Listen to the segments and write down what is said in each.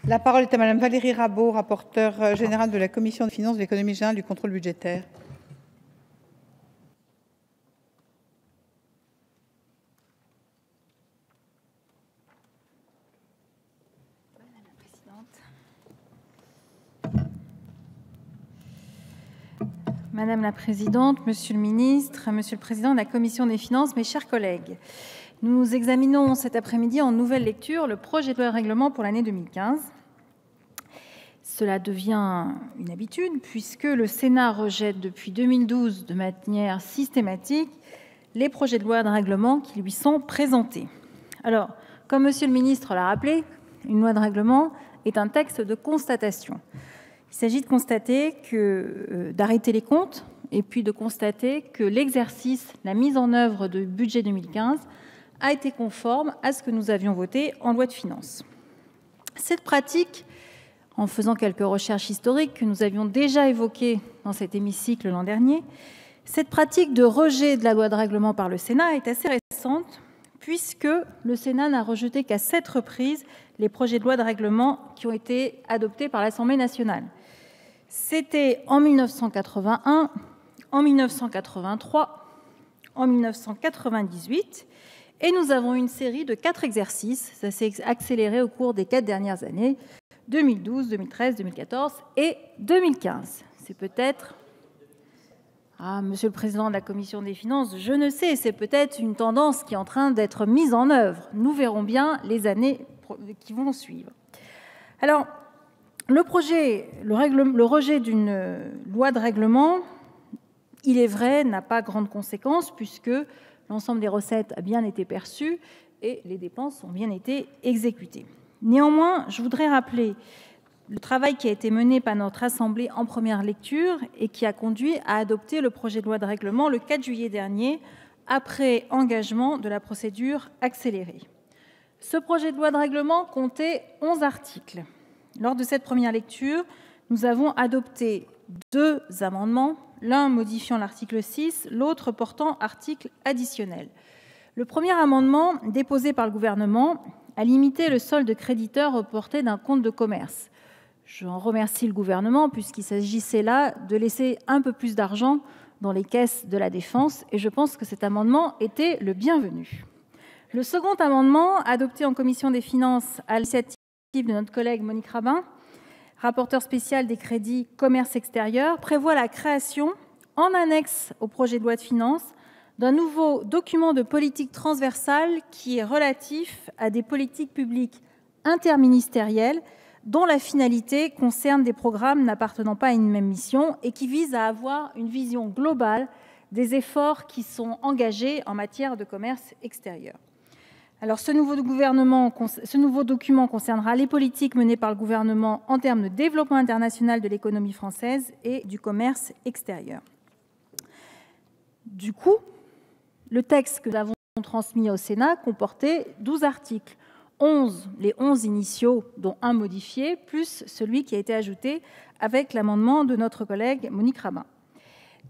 La parole est à Madame Valérie Rabault, rapporteure générale de la Commission des finances, de l'économie générale et du contrôle budgétaire. Madame la Présidente, Monsieur le Ministre, Monsieur le Président de la Commission des finances, mes chers collègues, nous examinons cet après-midi en nouvelle lecture le projet de loi de règlement pour l'année 2015. Cela devient une habitude puisque le Sénat rejette depuis 2012 de manière systématique les projets de loi de règlement qui lui sont présentés. Alors, comme Monsieur le Ministre l'a rappelé, une loi de règlement est un texte de constatation. Il s'agit de constater d'arrêter les comptes et puis de constater que l'exercice, la mise en œuvre du budget 2015 a été conforme à ce que nous avions voté en loi de finances. Cette pratique, en faisant quelques recherches historiques que nous avions déjà évoquées dans cet hémicycle l'an dernier, cette pratique de rejet de la loi de règlement par le Sénat est assez récente puisque le Sénat n'a rejeté qu'à 7 reprises les projets de loi de règlement qui ont été adoptés par l'Assemblée nationale. C'était en 1981, en 1983, en 1998, et nous avons une série de 4 exercices. Ça s'est accéléré au cours des 4 dernières années, 2012, 2013, 2014 et 2015. C'est peut-être... Monsieur le Président de la Commission des finances, je ne sais, c'est peut-être une tendance qui est en train d'être mise en œuvre. Nous verrons bien les années qui vont suivre. Alors, le rejet d'une loi de règlement, il est vrai, n'a pas grande conséquence puisque l'ensemble des recettes a bien été perçu et les dépenses ont bien été exécutées. Néanmoins, je voudrais rappeler le travail qui a été mené par notre Assemblée en première lecture et qui a conduit à adopter le projet de loi de règlement le 4 juillet dernier, après engagement de la procédure accélérée. Ce projet de loi de règlement comptait 11 articles. Lors de cette première lecture, nous avons adopté 2 amendements, l'un modifiant l'article 6, l'autre portant article additionnel. Le premier amendement, déposé par le gouvernement, a limité le solde créditeur reporté d'un compte de commerce. Je remercie le gouvernement puisqu'il s'agissait là de laisser un peu plus d'argent dans les caisses de la défense et je pense que cet amendement était le bienvenu. Le second amendement, adopté en commission des finances à l'initiative de notre collègue Monique Rabin, rapporteur spécial des crédits commerce extérieur, prévoit la création, en annexe au projet de loi de finances, d'un nouveau document de politique transversale qui est relatif à des politiques publiques interministérielles dont la finalité concerne des programmes n'appartenant pas à une même mission et qui vise à avoir une vision globale des efforts qui sont engagés en matière de commerce extérieur. Alors, ce nouveau document concernera les politiques menées par le gouvernement en termes de développement international de l'économie française et du commerce extérieur. Du coup, le texte que nous avons transmis au Sénat comportait 12 articles. Les 11 initiaux, dont un modifié, plus celui qui a été ajouté avec l'amendement de notre collègue Monique Rabin.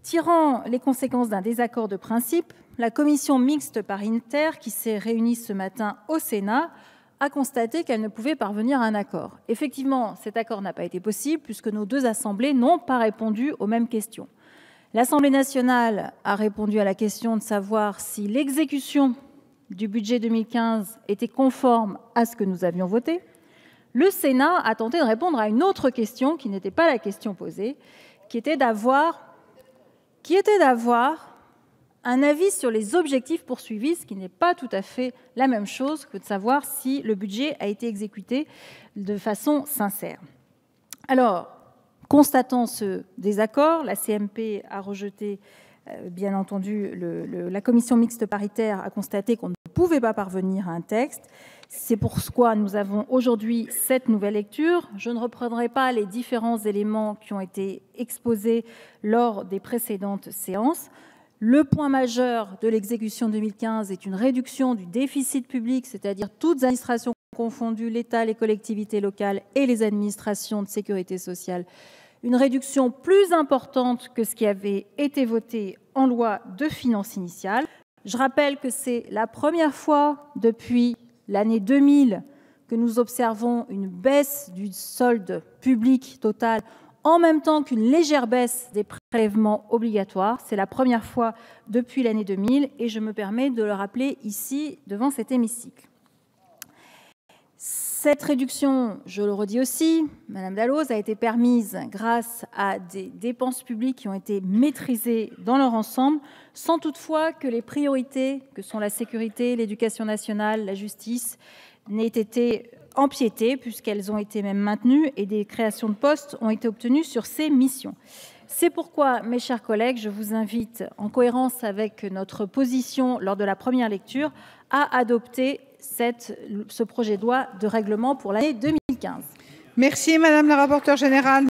Tirant les conséquences d'un désaccord de principe, la commission mixte paritaire qui s'est réunie ce matin au Sénat a constaté qu'elle ne pouvait parvenir à un accord. Effectivement, cet accord n'a pas été possible puisque nos 2 assemblées n'ont pas répondu aux mêmes questions. L'Assemblée nationale a répondu à la question de savoir si l'exécution du budget 2015 était conforme à ce que nous avions voté. Le Sénat a tenté de répondre à une autre question qui n'était pas la question posée, qui était d'avoir un avis sur les objectifs poursuivis, ce qui n'est pas tout à fait la même chose que de savoir si le budget a été exécuté de façon sincère. Alors, constatant ce désaccord, la CMP a rejeté, bien entendu, la commission mixte paritaire a constaté qu'on ne pouvait pas parvenir à un texte. C'est pourquoi nous avons aujourd'hui cette nouvelle lecture. Je ne reprendrai pas les différents éléments qui ont été exposés lors des précédentes séances. Le point majeur de l'exécution 2015 est une réduction du déficit public, c'est-à-dire toutes administrations confondues, l'État, les collectivités locales et les administrations de sécurité sociale, une réduction plus importante que ce qui avait été voté en loi de finances initiale. Je rappelle que c'est la première fois depuis l'année 2000 que nous observons une baisse du solde public total en même temps qu'une légère baisse des prélèvements obligatoires. C'est la première fois depuis l'année 2000 et je me permets de le rappeler ici devant cet hémicycle. Cette réduction, je le redis aussi, Madame Dalloz, a été permise grâce à des dépenses publiques qui ont été maîtrisées dans leur ensemble, sans toutefois que les priorités, que sont la sécurité, l'éducation nationale, la justice, n'aient été empiétées, puisqu'elles ont été même maintenues et des créations de postes ont été obtenues sur ces missions. C'est pourquoi, mes chers collègues, je vous invite, en cohérence avec notre position lors de la première lecture, à adopter ce projet de loi de règlement pour l'année 2015. Merci, Madame la rapporteure générale.